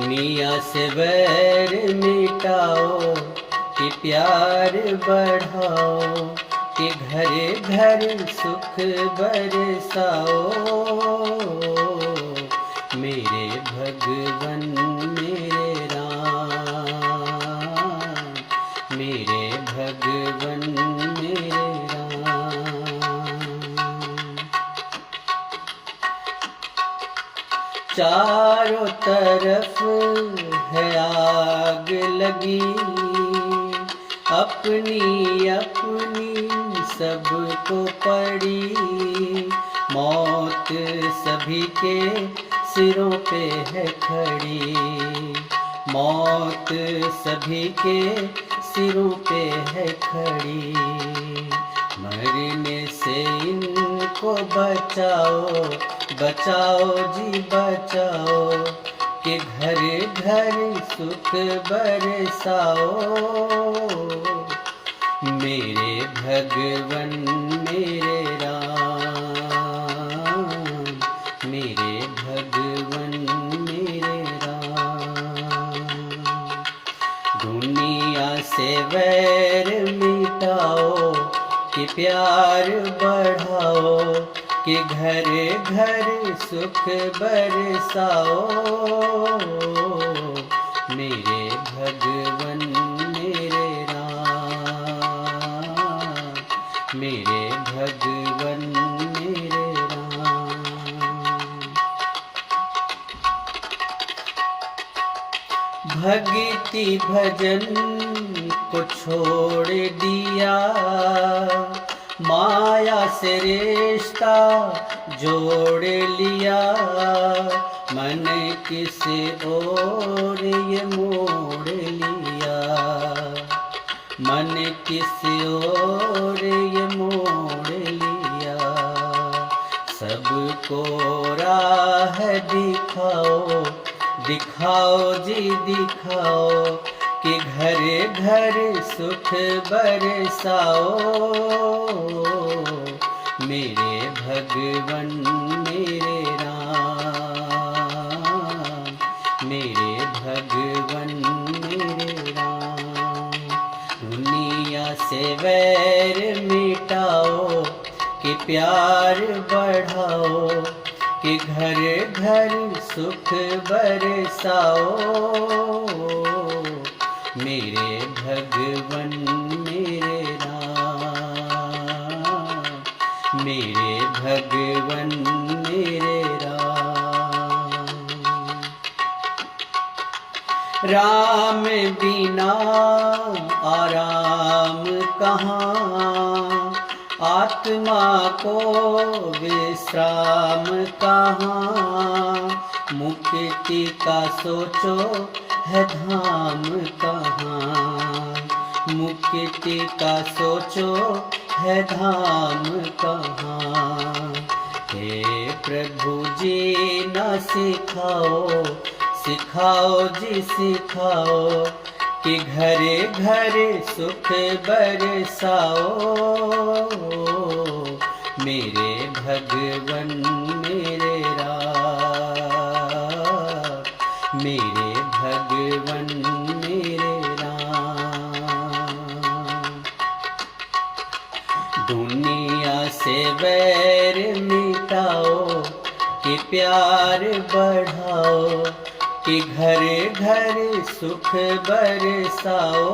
दुनिया से वैर मिटाओ कि प्यार बढ़ाओ, कि घर घर सुख बरसाओ। मेरे भगवन मेरे राम, मेरे भगवन मेरे राम। चारों तरफ है आग लगी, अपनी अपनी सबको पड़ी। मौत सभी के सिरों पे है खड़ी, मौत सभी के सिरों पे है खड़ी। मरने से इनको बचाओ, बचाओ जी बचाओ, कि घर घर सुख बरसाओ। मेरे भगवन मेरे राम, मेरे भगवन मेरे राम। दुनिया से वैर मिटाओ कि प्यार बढ़ाओ, कि घर घर सुख बरसाओ। मेरे भगवन मेरे राम, मेरे भगवन मेरे राम। भक्ति भजन को छोड़ दिया, माया से रिश्ता जोड़ लिया। मन किस ओर ये मोड़ लिया, मन किस ओर ये मोड़ लिया। सबको राह दिखाओ, दिखाओ जी दिखाओ, कि घर घर सुख बरसाओ। मेरे भगवन मेरे राम, मेरे भगवन मेरे राम। दुनिया से वैर मिटाओ कि प्यार बढ़ाओ, कि घर घर सुख बरसाओ। मेरे भगवन मेरे राम, मेरे भगवन मेरे राम। राम बिना आराम कहाँ, आत्मा को विश्राम कहाँ। मुक्ति का सोचो है धाम कहाँ, मुक्ति का सोचो है धाम कहाँ। हे प्रभु जी न सिखाओ, सिखाओ जी सिखाओ, कि घरे घरे सुख बरसाओ। मेरे भगवन मेरे राम, मेरे भगवन मेरे राम। दुनिया से वैर मिटाओ कि प्यार बढ़ाओ, कि घर घर सुख बरसाओ।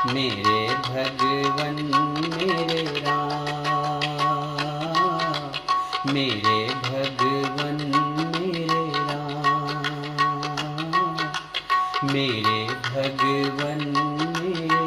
मेरे भगवन मेरे राम, मेरे भगवन मेरे राम, मेरे भगवन मेरे